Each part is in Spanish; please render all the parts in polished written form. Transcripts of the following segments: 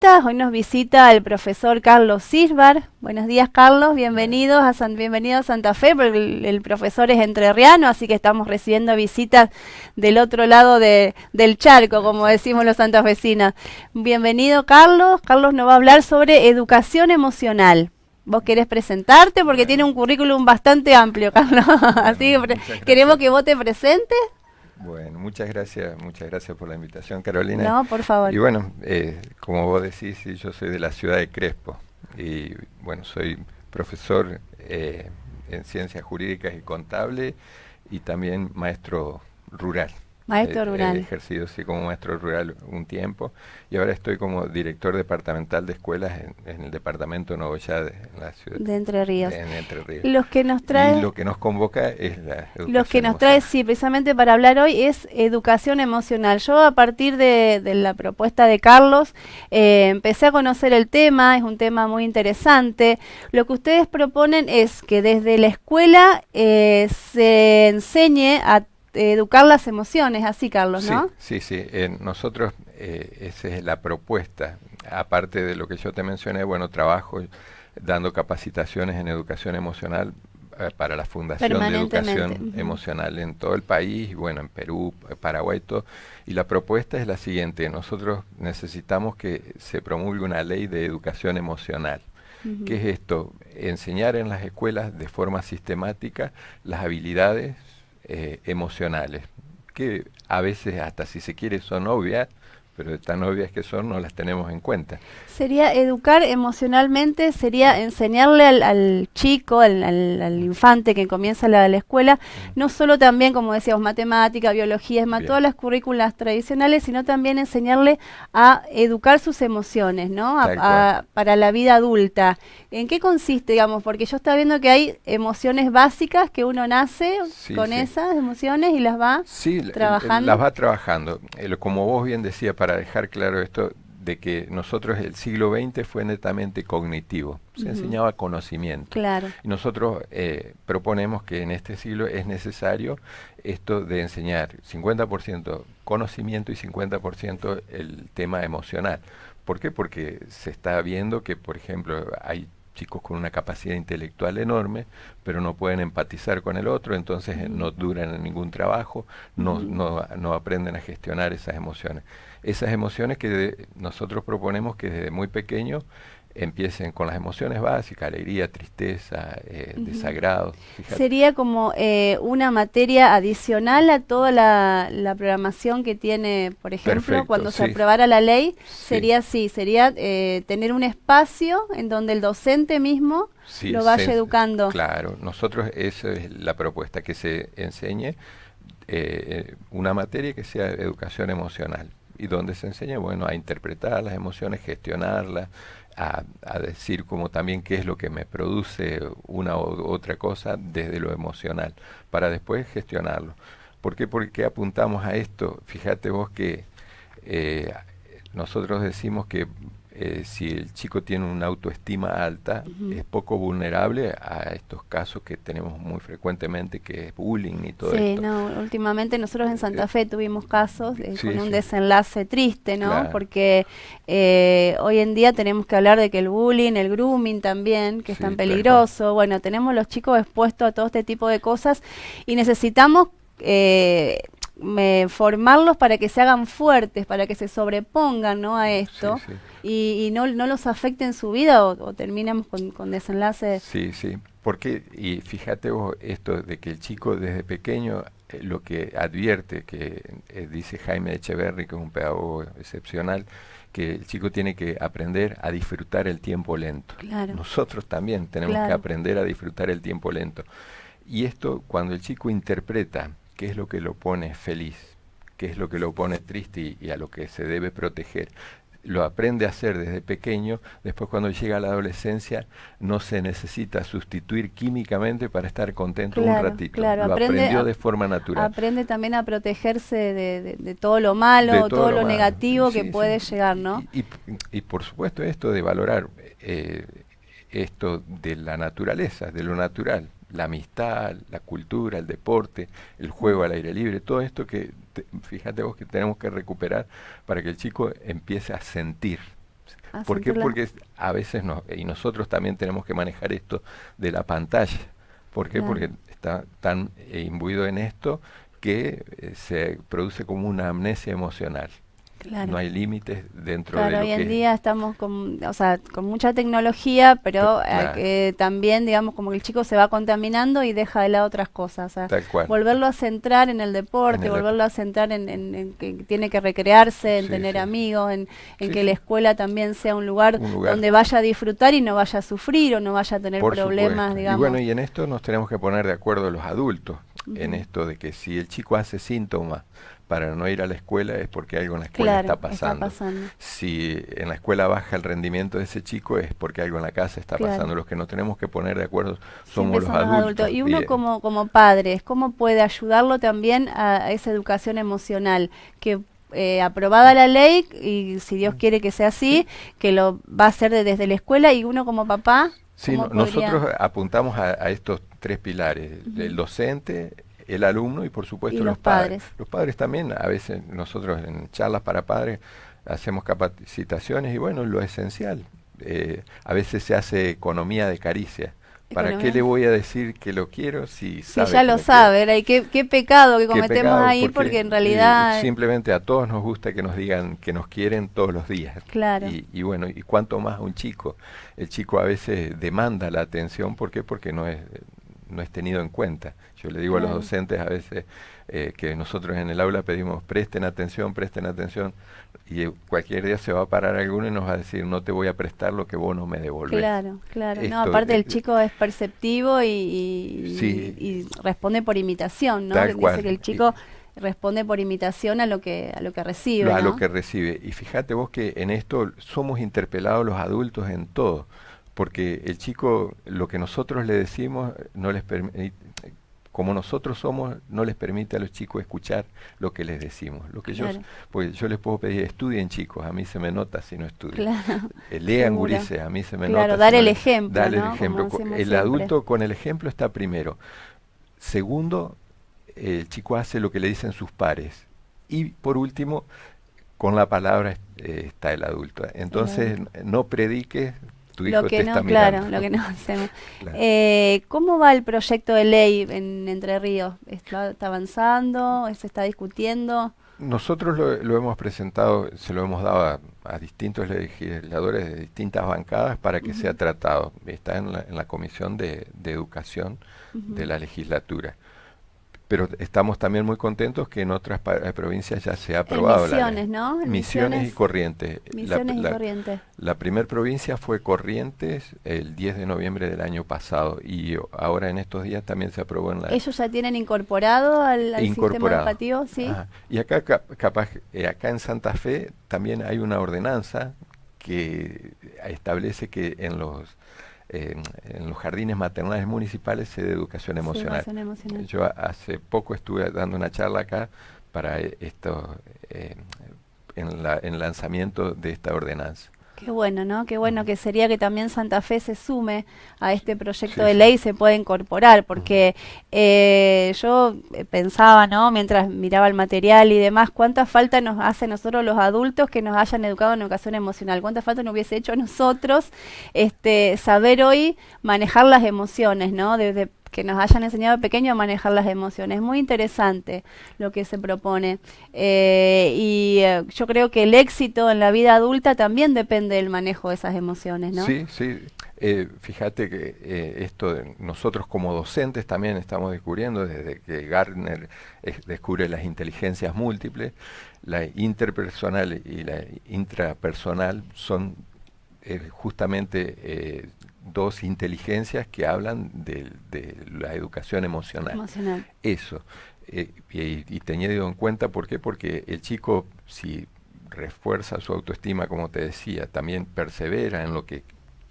visitas. Hoy nos visita el profesor Carlos Cisbar. Buenos días, Carlos. Bienvenido a Santa Fe, porque el profesor es entrerriano, así que estamos recibiendo visitas del otro lado del charco, como decimos los santafesinos. Bienvenido, Carlos. Carlos nos va a hablar sobre educación emocional. ¿Vos querés presentarte? Porque tiene un currículum bastante amplio, Carlos. Así que queremos que vos te presentes. Bueno, muchas gracias por la invitación, Carolina. No, por favor. Y bueno, como vos decís, sí, yo soy de la ciudad de Crespo y bueno, soy profesor en ciencias jurídicas y contable y también maestro rural. Maestro rural. He ejercido sí, como maestro rural un tiempo y ahora estoy como director departamental de escuelas en el departamento Nogoyá en la ciudad de Entre Ríos. En Entre Ríos. Los que nos trae, y lo que nos convoca es la educación Los que nos emocional. trae, sí, precisamente para hablar hoy es educación emocional. Yo a partir de la propuesta de Carlos empecé a conocer el tema, es un tema muy interesante. Lo que ustedes proponen es que desde la escuela se enseñe a educar las emociones, así, Carlos, ¿no? Sí. Nosotros, esa es la propuesta. Aparte de lo que yo te mencioné, bueno, trabajo dando capacitaciones en educación emocional para la Fundación de Educación Emocional en todo el país, y bueno, en Perú, Paraguay, todo. Y la propuesta es la siguiente: nosotros necesitamos que se promulgue una ley de educación emocional. ¿Qué es esto? Enseñar en las escuelas de forma sistemática las habilidades emocionales, que a veces hasta si se quiere son obvias, pero de tan obvias que son no las tenemos en cuenta. Sería educar emocionalmente, sería enseñarle al chico, al infante que comienza la escuela, no solo también, como decíamos, matemática, biología, todas las currículas tradicionales, sino también enseñarle a educar sus emociones, ¿no? Para la vida adulta. ¿En qué consiste, digamos? Porque yo estaba viendo que hay emociones básicas que uno nace con esas emociones y las va trabajando. Las va trabajando. Como vos bien decías, para dejar claro esto, de que nosotros el siglo XX fue netamente cognitivo, se enseñaba conocimiento. Claro. Y nosotros proponemos que en este siglo es necesario esto de enseñar 50% conocimiento y 50% el tema emocional. ¿Por qué? Porque se está viendo que, por ejemplo, hay chicos con una capacidad intelectual enorme, pero no pueden empatizar con el otro, entonces no duran en ningún trabajo, no aprenden a gestionar esas emociones. Esas emociones que nosotros proponemos que desde muy pequeño empiecen con las emociones básicas: alegría, tristeza, desagrado. Fíjate. Sería como una materia adicional a toda la programación que tiene, por ejemplo, perfecto, cuando se aprobara la ley, sería así, sería tener un espacio en donde el docente mismo lo vaya educando. Claro, nosotros eso es la propuesta, que se enseñe una materia que sea educación emocional, y donde se enseña, bueno, a interpretar las emociones, gestionarlas, a decir como también qué es lo que me produce una u otra cosa desde lo emocional, para después gestionarlo. ¿Por qué? Porque apuntamos a esto. Fíjate vos que nosotros decimos que si el chico tiene una autoestima alta, es poco vulnerable a estos casos que tenemos muy frecuentemente, que es bullying y todo esto. Sí, no, últimamente nosotros en Santa Fe tuvimos casos con un desenlace triste, ¿no? Claro. Porque hoy en día tenemos que hablar de que el bullying, el grooming también, que es tan peligroso. Bueno, tenemos los chicos expuestos a todo este tipo de cosas y necesitamos formarlos para que se hagan fuertes, para que se sobrepongan, ¿no?, a esto, y no los afecte en su vida o terminamos con desenlaces. Sí, porque, y fíjate vos esto de que el chico desde pequeño lo que advierte, que dice Jaime Echeverry, que es un pedagogo excepcional, que el chico tiene que aprender a disfrutar el tiempo lento. Claro. Nosotros también tenemos que aprender a disfrutar el tiempo lento. Y esto, cuando el chico interpreta qué es lo que lo pone feliz, qué es lo que lo pone triste y a lo que se debe proteger, lo aprende a hacer desde pequeño, después cuando llega a la adolescencia no se necesita sustituir químicamente para estar contento un ratito. Lo aprendió de forma natural. Aprende también a protegerse de todo lo malo, todo lo negativo que puede llegar, ¿no? Y por supuesto esto de valorar esto de la naturaleza, de lo natural. La amistad, la cultura, el deporte, el juego al aire libre, todo esto que, fíjate vos, que tenemos que recuperar para que el chico empiece a sentir. ¿Por qué? Porque a veces y nosotros también tenemos que manejar esto de la pantalla. ¿Por qué? Porque está tan imbuido en esto que se produce como una amnesia emocional. Claro. No hay límites dentro de lo que... Claro, hoy en día estamos con mucha tecnología, pero también, digamos, como que el chico se va contaminando y deja de lado otras cosas. O sea, tal cual. Volverlo a centrar en el deporte, volverlo a centrar en que tiene que recrearse, en tener amigos, en que la escuela también sea un lugar donde vaya a disfrutar y no vaya a sufrir o no vaya a tener problemas, digamos. Y bueno, y en esto nos tenemos que poner de acuerdo los adultos, en esto de que si el chico hace síntomas para no ir a la escuela es porque algo en la escuela está pasando. Si en la escuela baja el rendimiento de ese chico es porque algo en la casa está pasando. Los que nos tenemos que poner de acuerdo somos los adultos. Y uno como padres, ¿cómo puede ayudarlo también a esa educación emocional? Que aprobada la ley, y si Dios quiere que sea así, que lo va a hacer desde la escuela, y uno como papá... Sí, nosotros apuntamos a estos 3 pilares, el docente, el alumno y por supuesto los padres. Los padres también, a veces nosotros en charlas para padres hacemos capacitaciones y bueno, lo esencial. A veces se hace economía de caricia. ¿Para qué le voy a decir que lo quiero si sabe? Si ya lo sabe, qué pecado que cometemos ahí, porque en realidad... simplemente a todos nos gusta que nos digan que nos quieren todos los días. Claro. Y bueno, y cuánto más un chico. El chico a veces demanda la atención, ¿por qué? Porque no es tenido en cuenta. Yo le digo a los docentes a veces que nosotros en el aula pedimos presten atención, y cualquier día se va a parar alguno y nos va a decir no te voy a prestar lo que vos no me devolvés. Claro. No, aparte el chico es perceptivo y responde por imitación, ¿no? Dice que el chico responde por imitación a lo que recibe. A lo que recibe. Y fíjate vos que en esto somos interpelados los adultos en todo. Porque el chico, lo que nosotros le decimos, no les permite, como nosotros somos, no les permite a los chicos escuchar lo que les decimos. Porque yo les puedo pedir, estudien chicos, a mí se me nota si no estudian. Lean gurises, a mí se me nota. Dar el ejemplo. Dar el ejemplo. El adulto con el ejemplo está primero. Segundo, el chico hace lo que le dicen sus pares. Y por último, con la palabra está el adulto. Entonces, no prediques. Lo que no hacemos. ¿Cómo va el proyecto de ley en Entre Ríos? ¿Está avanzando? ¿Se está discutiendo? Nosotros lo hemos presentado, se lo hemos dado a distintos legisladores de distintas bancadas para que sea tratado. Está en la Comisión de Educación de la legislatura. Pero estamos también muy contentos que en otras provincias ya se ha aprobado la ley. ¿No? Misiones y Corrientes. Misiones y Corrientes. La primera provincia fue Corrientes el 10 de noviembre del año pasado y ahora en estos días también se aprobó en la... ¿Ellos ya tienen incorporado al sistema educativo? ¿Sí? Y acá acá en Santa Fe también hay una ordenanza que establece que en los jardines maternales municipales se dé educación emocional. Yo hace poco estuve dando una charla acá para esto, en el lanzamiento de esta ordenanza. Qué bueno, ¿no? Qué bueno que sería que también Santa Fe se sume a este proyecto de ley y se pueda incorporar, porque yo pensaba, ¿no? Mientras miraba el material y demás, cuánta falta nos hace a nosotros los adultos que nos hayan educado en educación emocional, cuánta falta nos hubiese hecho a nosotros saber hoy manejar las emociones, ¿no? Desde que nos hayan enseñado de pequeño a manejar las emociones. Muy interesante lo que se propone. Yo creo que el éxito en la vida adulta también depende del manejo de esas emociones, ¿no? Sí. Fíjate que nosotros como docentes también estamos descubriendo, desde que Gardner descubre las inteligencias múltiples, la interpersonal y la intrapersonal son justamente... dos inteligencias que hablan de la educación emocional. Eso. Y teniendo en cuenta, ¿por qué? Porque el chico, si refuerza su autoestima, como te decía, también persevera en lo que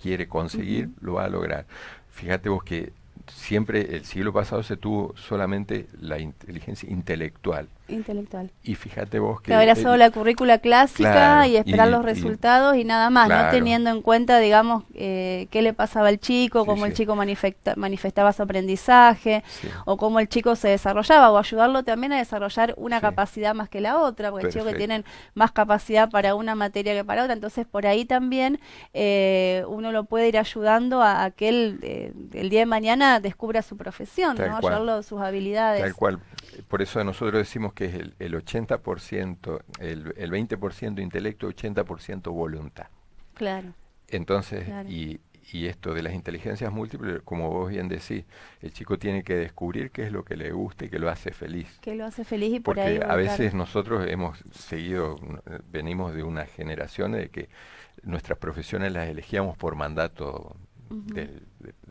quiere conseguir, lo va a lograr. Fíjate vos que siempre, el siglo pasado se tuvo solamente la inteligencia intelectual. Intelectual. Y fíjate vos que... era solo la currícula clásica, claro, y esperar los resultados y nada más, claro, no teniendo en cuenta, digamos, qué le pasaba al chico, sí, cómo sí. el chico manifestaba su aprendizaje, Sí. o cómo el chico se desarrollaba, o ayudarlo también a desarrollar una Sí. capacidad más que la otra, porque hay chicos que Perfecto. tienen más capacidad para una materia que para otra, entonces por ahí también uno lo puede ir ayudando a que él el día de mañana descubra su profesión, Tal ¿no? cual. Ayudarlo a sus habilidades. Tal cual. Por eso nosotros decimos que es el 80%, el 20% intelecto, 80% voluntad. Claro. Entonces, Claro. y esto de las inteligencias múltiples, como vos bien decís, el chico tiene que descubrir qué es lo que le gusta y que lo hace feliz. Que lo hace feliz y por ahí Porque a ubicar. veces nosotros hemos seguido, venimos de una generación de que nuestras profesiones las elegíamos por mandato de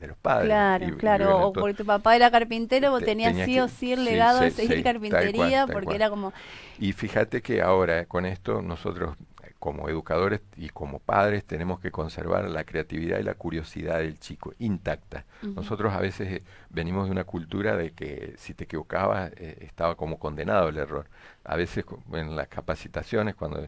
los padres. Claro, claro. bueno, O porque tu papá era carpintero, vos tenías tenía sí que, o sí el sí, legado de sí, seguir sí, carpintería, tal porque cual. era como... Y fíjate que ahora con esto nosotros como educadores y como padres tenemos que conservar la creatividad y la curiosidad del chico intacta. Nosotros a veces venimos de una cultura de que si te equivocabas estaba como condenado el error. A veces en las capacitaciones, cuando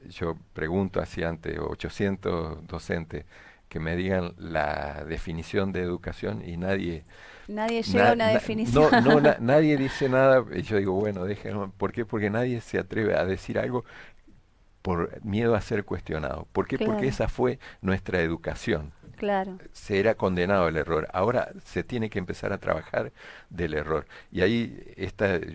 yo pregunto así ante 800 docentes que me digan la definición de educación y nadie llega a una definición. nadie dice nada. Y yo digo, bueno, déjenme. ¿Por qué? Porque nadie se atreve a decir algo por miedo a ser cuestionado. ¿Por qué? Claro. Porque esa fue nuestra educación. Claro. Se era condenado el error. Ahora se tiene que empezar a trabajar del error. Y ahí,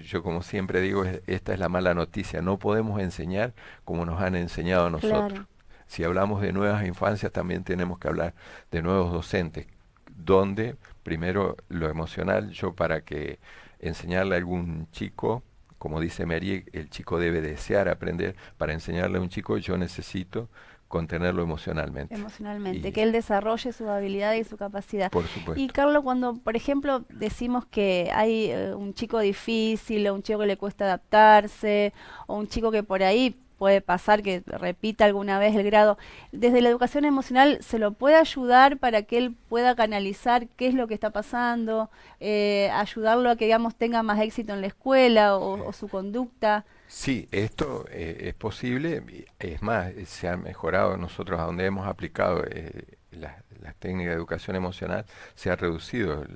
yo como siempre digo, esta es la mala noticia. No podemos enseñar como nos han enseñado a nosotros. Claro. Si hablamos de nuevas infancias, también tenemos que hablar de nuevos docentes, donde primero lo emocional, yo para que enseñarle a algún chico, como dice Mary, el chico debe desear aprender. Para enseñarle a un chico yo necesito contenerlo emocionalmente. Emocionalmente, que él desarrolle su habilidad y su capacidad. Por supuesto. Y Carlos, cuando, por ejemplo, decimos que hay un chico difícil, o un chico que le cuesta adaptarse, o un chico que por ahí puede pasar que repita alguna vez el grado, desde la educación emocional se lo puede ayudar para que él pueda canalizar qué es lo que está pasando, ayudarlo a que, digamos, tenga más éxito en la escuela o su conducta. Sí, esto es posible, es más, se ha mejorado. Nosotros a donde hemos aplicado las técnicas de educación emocional, se ha reducido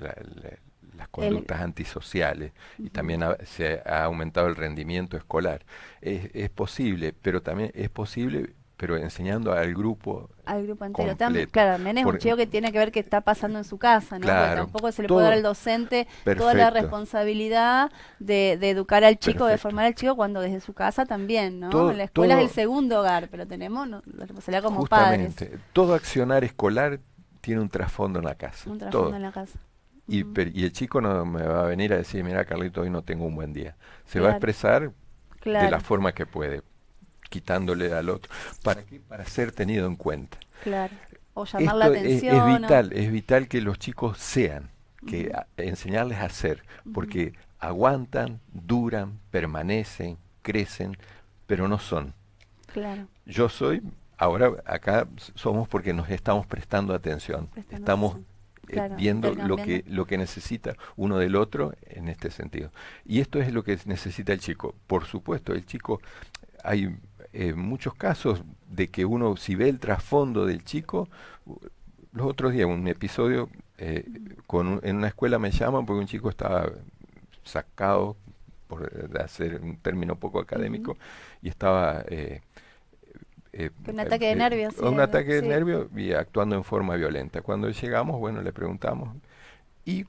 las conductas antisociales y también se ha aumentado el rendimiento escolar. Es posible, pero también es posible, pero enseñando al grupo entero. completo. Claro, también es un chico que tiene que ver qué está pasando en su casa, ¿no? Claro, porque tampoco se le puede dar al docente toda la perfecto. responsabilidad de educar al chico, Perfecto. de formar al chico, cuando desde su casa también, ¿no? La escuela es el segundo hogar, pero tenemos la responsabilidad como justamente, padres. todo accionar escolar tiene un trasfondo en la casa. Un trasfondo en la casa. Y el chico no me va a venir a decir, mira, Carlito, hoy no tengo un buen día. Se va a expresar de la forma que puede, quitándole al otro. ¿Para qué? Para ser tenido en cuenta. Claro. O llamar la atención. Es vital que los chicos sean, que enseñarles a ser, porque aguantan, duran, permanecen, crecen, pero no son. Claro. Yo soy, ahora acá somos porque nos estamos prestando atención. Estamos viendo lo que necesita uno del otro en este sentido. Y esto es lo que necesita el chico. Por supuesto, el chico, hay muchos casos de que uno, si ve el trasfondo del chico, los otros días, un episodio, en una escuela me llaman porque un chico estaba sacado, por hacer un término poco académico, y estaba... un ataque de nervios. Un ataque de nervios y actuando en forma violenta. Cuando llegamos, bueno, le preguntamos y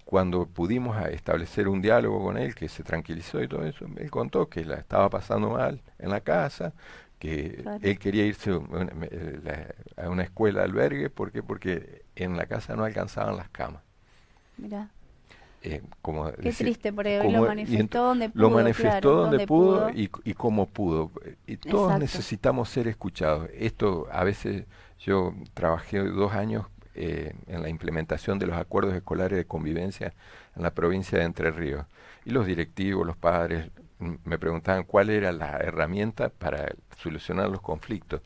cuando pudimos establecer un diálogo con él, que se tranquilizó y todo eso, él contó que la estaba pasando mal en la casa, que él quería irse a una escuela albergue. ¿Por qué? Porque en la casa no alcanzaban las camas. Mirá. Qué triste, porque lo manifestó donde pudo. Lo manifestó donde pudo y cómo pudo. Y todos necesitamos ser escuchados. Esto, a veces, yo trabajé 2 años en la implementación de los acuerdos escolares de convivencia en la provincia de Entre Ríos. Y los directivos, los padres, me preguntaban cuál era la herramienta para solucionar los conflictos.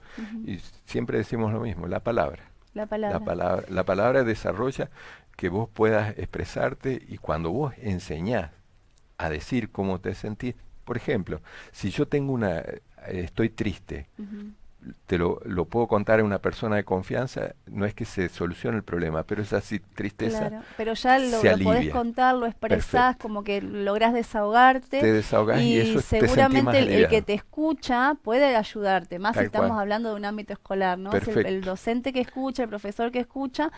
Y siempre decimos lo mismo, la palabra. La palabra desarrolla que vos puedas expresarte, y cuando vos enseñás a decir cómo te sentís, Por ejemplo, si yo tengo estoy triste, te lo puedo contar a una persona de confianza, no es que se solucione el problema, pero esa tristeza claro, pero ya lo se alivia. podés contar, lo expresás, como que lográs desahogarte. Te desahogás y eso seguramente te el que te escucha puede ayudarte, más Tal si estamos cual. hablando de un ámbito escolar, ¿no? El docente que escucha, el profesor que escucha,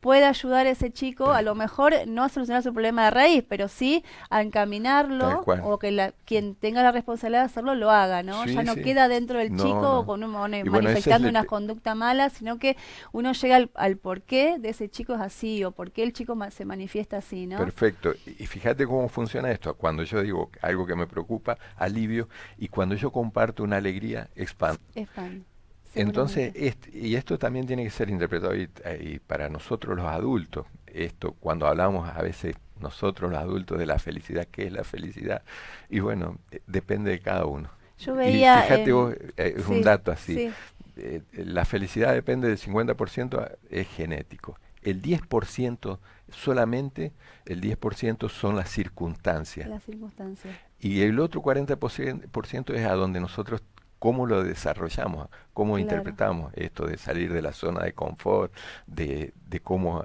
puede ayudar a ese chico, a lo mejor no a solucionar su problema de raíz, pero sí a encaminarlo, o que quien tenga la responsabilidad de hacerlo lo haga, ¿no? Sí, ya no sí. queda dentro del chico con manifestando una conducta mala, sino que uno llega al porqué de ese chico es así, o por qué el chico se manifiesta así, ¿no? Perfecto. Y fíjate cómo funciona esto. Cuando yo digo algo que me preocupa, alivio, y cuando yo comparto una alegría, expando. Entonces, y esto también tiene que ser interpretado y para nosotros los adultos. Esto, cuando hablamos a veces nosotros los adultos de la felicidad, ¿qué es la felicidad? Y bueno, depende de cada uno. Yo veía, y fíjate vos, es un dato así. Sí. La felicidad depende del 50%, es genético. El 10%, solamente el 10% son las circunstancias. Las circunstancias. Y el otro 40% es a donde nosotros cómo lo desarrollamos, cómo interpretamos esto de salir de la zona de confort, de cómo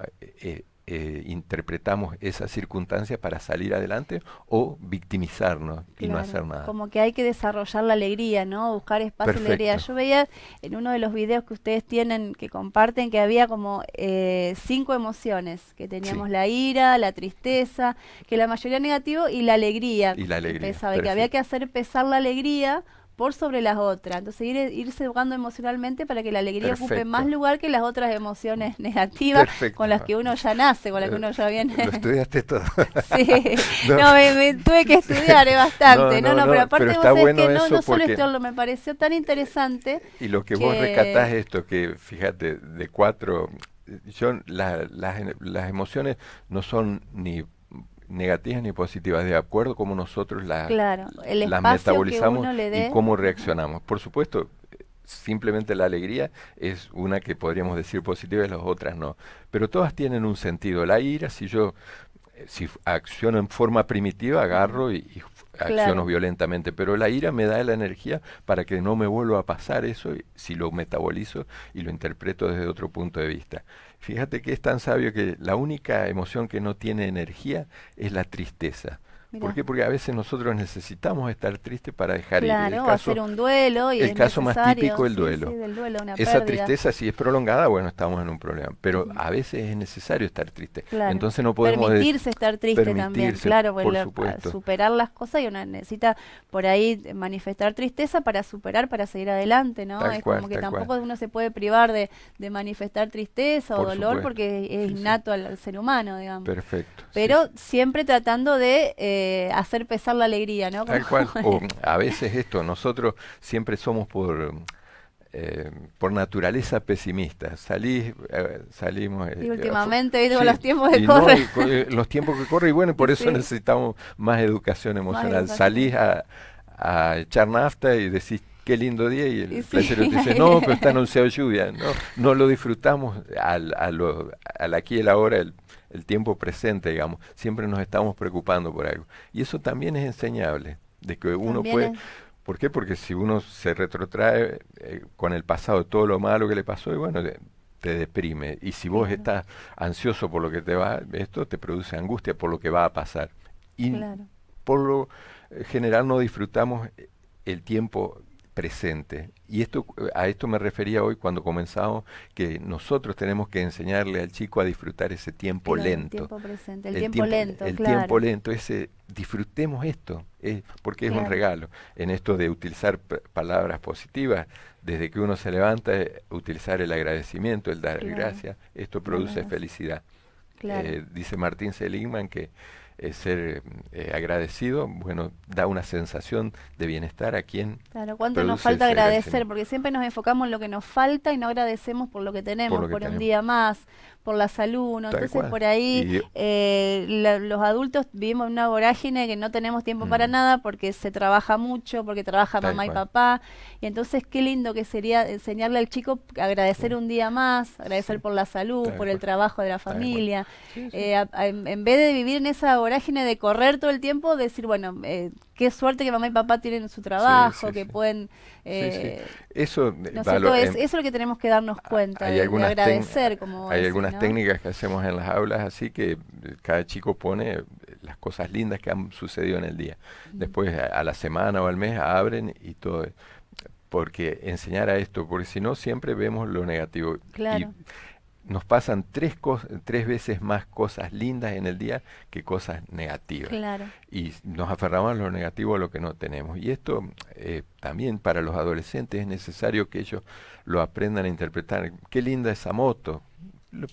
interpretamos esas circunstancias para salir adelante o victimizarnos y no hacer nada. Como que hay que desarrollar la alegría, ¿no? Buscar espacio de alegría. Yo veía en uno de los videos que ustedes tienen, que comparten, que había como 5 emociones, que teníamos la ira, la tristeza, que la mayoría negativo, y la alegría. Y la alegría. Que había que hacer pesar la alegría por sobre las otras. Entonces irse educando emocionalmente para que la alegría ocupe más lugar que las otras emociones negativas con las que uno ya nace, con las que uno ya viene. Lo estudiaste todo. Sí, me tuve que estudiar bastante. Pero aparte pero vos sabés bueno que no solo esto me pareció tan interesante. Y lo que vos rescatás es esto, que fíjate, de 4, las emociones no son ni negativas ni positivas, de acuerdo como nosotros las metabolizamos y cómo reaccionamos. Por supuesto, simplemente la alegría es una que podríamos decir positiva y las otras no. Pero todas tienen un sentido. La ira, si acciono en forma primitiva, agarro y acciono violentamente, pero la ira me da la energía para que no me vuelva a pasar eso si lo metabolizo y lo interpreto desde otro punto de vista. Fíjate que es tan sabio que la única emoción que no tiene energía es la tristeza. Mirá. ¿Por qué? Porque a veces nosotros necesitamos estar tristes para dejar ir. Hacer un duelo. Y el caso más típico, el duelo. Del duelo, una Esa pérdida. tristeza, si es prolongada, bueno, estamos en un problema. Pero a veces es necesario estar triste. Entonces no podemos... Permitirse estar triste también, por supuesto. Superar las cosas, y uno necesita por ahí manifestar tristeza para superar, para seguir adelante, ¿no? Es como que tampoco uno se puede privar de manifestar tristeza o dolor, porque es innato al ser humano, digamos. Perfecto. Pero siempre tratando de hacer pesar la alegría, ¿no? Tal cual. O a veces nosotros siempre somos por naturaleza pesimistas. Salimos... y últimamente, los tiempos que corren. Los tiempos que corren, y bueno, por eso necesitamos más educación emocional. Salís a echar nafta y decís, qué lindo día, y el placero te dice, no, pero está anunciado lluvia. No lo disfrutamos al aquí y el ahora, el tiempo presente, digamos. Siempre nos estamos preocupando por algo. Y eso también es enseñable, de que uno puede... ¿Por qué? Porque si uno se retrotrae con el pasado, todo lo malo que le pasó, y bueno, te deprime. Y si vos estás ansioso por lo que esto te produce angustia por lo que va a pasar. Y por lo general no disfrutamos el tiempo presente. Y a esto me refería hoy cuando comenzamos, que nosotros tenemos que enseñarle al chico a disfrutar ese tiempo lento. El tiempo presente, el tiempo lento, el tiempo lento, disfrutemos esto, porque es un regalo. En esto de utilizar palabras positivas, desde que uno se levanta, utilizar el agradecimiento, el dar gracias, esto produce felicidad. Dice Martín Seligman que ser agradecido, bueno, da una sensación de bienestar a quien cuánto nos falta agradecer, porque siempre nos enfocamos en lo que nos falta y no agradecemos por lo que tenemos, por un día más, por la salud, ¿no? Entonces por ahí los adultos vivimos en una vorágine que no tenemos tiempo para nada, porque se trabaja mucho, porque trabaja mamá y papá, y entonces qué lindo que sería enseñarle al chico a agradecer un día más, agradecer por la salud, por el trabajo de la familia, en vez de vivir en esa vorágine de correr todo el tiempo, decir, bueno, qué suerte que mamá y papá tienen su trabajo, que pueden... Eso, eso es lo que tenemos que darnos cuenta, de agradecer, como hay decís, algunas ¿no? técnicas que hacemos en las aulas, así que cada chico pone las cosas lindas que han sucedido en el día. Después, a la semana o al mes, abren y todo. Porque enseñar a esto, porque si no, siempre vemos lo negativo. Claro. Y nos pasan tres veces más cosas lindas en el día que cosas negativas. Claro. Y nos aferramos a lo negativo, a lo que no tenemos. Y esto también para los adolescentes es necesario que ellos lo aprendan a interpretar. Qué linda esa moto,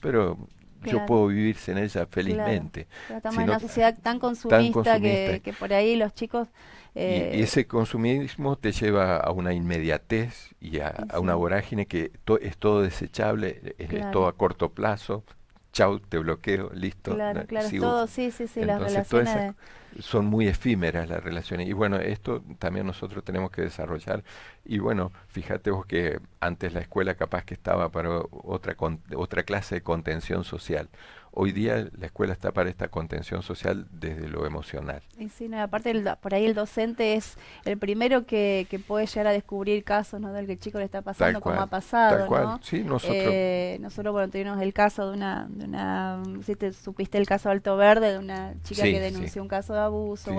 pero yo puedo vivir sin ella felizmente. Claro. Estamos en una sociedad tan consumista, que por ahí los chicos... Y ese consumismo te lleva a una inmediatez y a una vorágine que es todo desechable, es todo a corto plazo. Chau, te bloqueo, listo. Claro, sigo. Todo, sí, Entonces, las relaciones... son muy efímeras las relaciones. Y bueno, esto también nosotros tenemos que desarrollar. Y bueno, fíjate vos que antes la escuela capaz que estaba para otra clase de contención social. Hoy día la escuela está para esta contención social desde lo emocional. Y sí, no, aparte por ahí el docente es el primero que puede llegar a descubrir casos, ¿no? Del que el chico le está pasando, como ha pasado, tal cual. ¿no? Sí, nosotros bueno, tuvimos el caso de una si te supiste el caso de Alto Verde, de una chica que denunció un caso de abuso,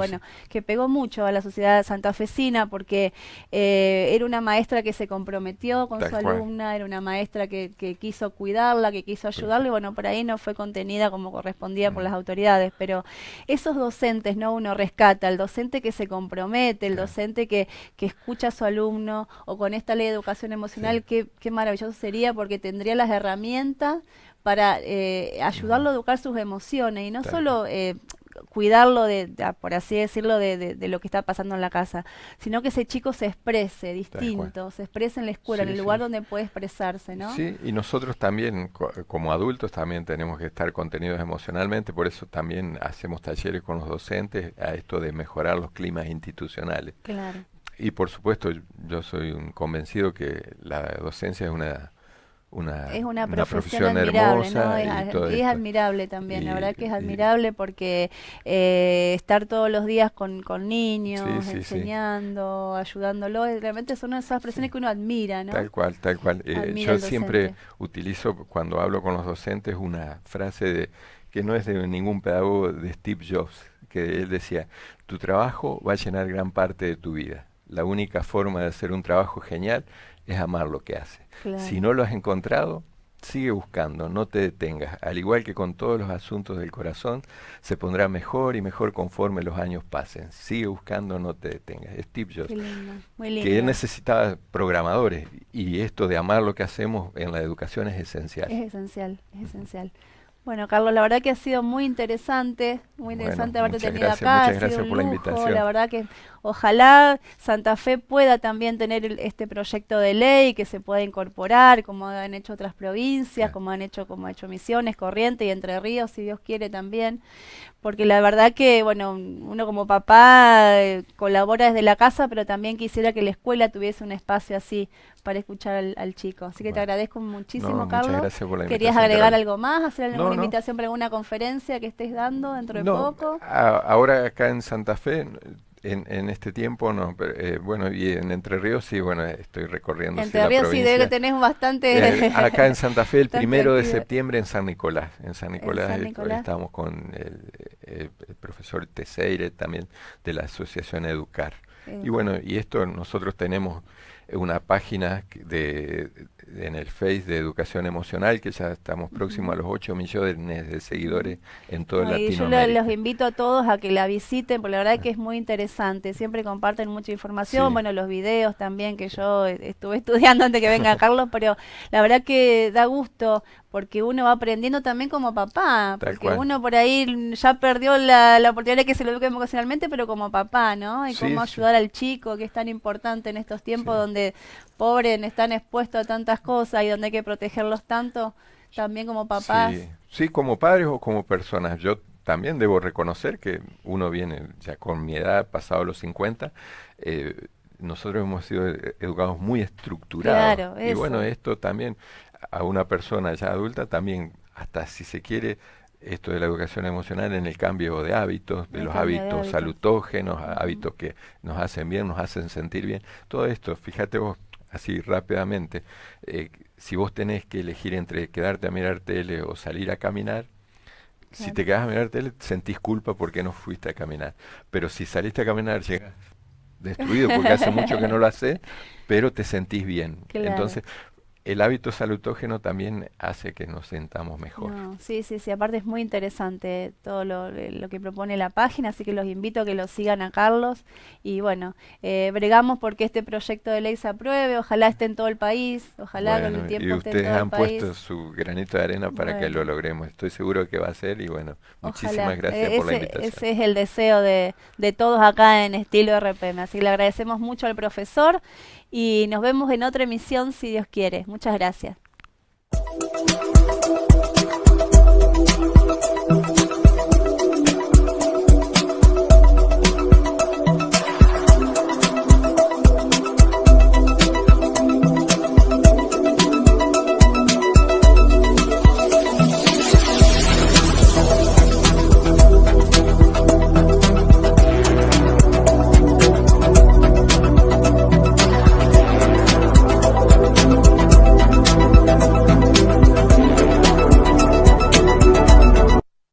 que pegó mucho a la sociedad santafesina porque era una maestra que se comprometió con su alumna, era una maestra que quiso cuidarla, que quiso ayudarle, y bueno, por ahí no fue contenida como correspondía por las autoridades, pero esos docentes, ¿no? Uno rescata, el docente que se compromete, el docente que escucha a su alumno, o con esta ley de educación emocional, qué maravilloso sería, porque tendría las herramientas para ayudarlo a educar sus emociones, y no solo cuidarlo por así decirlo, de lo que está pasando en la casa, sino que ese chico se exprese distinto, se exprese en la escuela, en el lugar donde puede expresarse, ¿no? Sí, y nosotros también, como adultos, también tenemos que estar contenidos emocionalmente, por eso también hacemos talleres con los docentes a esto de mejorar los climas institucionales. Claro. Y por supuesto, yo soy un convencido que la docencia es una profesión hermosa, ¿no? Es admirable también, la verdad que es admirable porque estar todos los días con niños, enseñando, ayudándolo, realmente son esas profesiones que uno admira, ¿no? Tal cual. Yo siempre utilizo cuando hablo con los docentes una frase que no es de ningún pedagogo, de Steve Jobs, que él decía: tu trabajo va a llenar gran parte de tu vida. La única forma de hacer un trabajo genial es amar lo que hace. Claro. Si no lo has encontrado, sigue buscando, no te detengas. Al igual que con todos los asuntos del corazón, se pondrá mejor y mejor conforme los años pasen. Sigue buscando, no te detengas. Steve Jobs, muy lindo. Que él necesitaba programadores, y esto de amar lo que hacemos en la educación es esencial. Es esencial. Bueno, Carlos, la verdad que ha sido muy interesante haberte tenido acá. Muchas gracias por la invitación. La verdad que ojalá Santa Fe pueda también tener este proyecto de ley, que se pueda incorporar, como han hecho otras provincias, como ha hecho Misiones, Corrientes y Entre Ríos, si Dios quiere también. Porque la verdad que, bueno, uno como papá colabora desde la casa, pero también quisiera que la escuela tuviese un espacio así para escuchar al chico. Así que te agradezco muchísimo, Carlos. Muchas gracias por la invitación. ¿Querías agregar algo más? ¿Hacer alguna invitación para alguna conferencia que estés dando dentro de poco? Ahora acá en Santa Fe, en este tiempo no, pero, bueno, y en Entre Ríos sí, bueno, estoy recorriendo Entre Ríos sí, debe que tenés bastante... acá en Santa Fe el 1 de septiembre en San Nicolás. En San Nicolás estamos con el profesor Teseire, también de la Asociación Educar. Y bueno, y esto nosotros tenemos una página en el Face de Educación Emocional, que ya estamos próximos a los 8 millones de seguidores en todo Latinoamérica. Yo los invito a todos a que la visiten, porque la verdad es que es muy interesante. Siempre comparten mucha información, bueno, los videos también, que yo estuve estudiando antes que venga Carlos, pero la verdad que da gusto, porque uno va aprendiendo también como papá, porque uno por ahí ya perdió la oportunidad de que se lo eduque emocionalmente, pero como papá, ¿no? Y cómo ayudar al chico, que es tan importante en estos tiempos donde pobres están expuestos a tantas cosas y donde hay que protegerlos tanto, también como papás. Sí, como padres o como personas. Yo también debo reconocer que uno viene ya con mi edad, pasado los 50, nosotros hemos sido educados muy estructurados. Claro, y bueno, esto también a una persona ya adulta también, hasta si se quiere, esto de la educación emocional en el cambio de hábitos, de El los cambio de hábitos hábitos. salutógenos, Ujú. hábitos que nos hacen bien, nos hacen sentir bien. Todo esto, fíjate vos, así rápidamente, si vos tenés que elegir entre quedarte a mirar tele o salir a caminar, si Claro. te quedas a mirar tele, sentís culpa porque no fuiste a caminar. Pero si saliste a caminar, llegas destruido porque hace mucho que no lo haces, pero te sentís bien. Claro. Entonces, el hábito salutógeno también hace que nos sentamos mejor. No, sí, sí, sí, aparte es muy interesante todo lo que propone la página, así que los invito a que lo sigan a Carlos y bueno, bregamos porque este proyecto de ley se apruebe, ojalá esté en todo el país, ojalá con el Bueno, y tiempo esté en ustedes todo el han país. puesto su granito de arena para que lo Bueno, logremos. Estoy seguro que va a ser y bueno, muchísimas ojalá. gracias por la invitación. Ese es el deseo de todos acá en Estilo RPM, así que le agradecemos mucho al profesor y nos vemos en otra emisión si Dios quiere. Muchas gracias.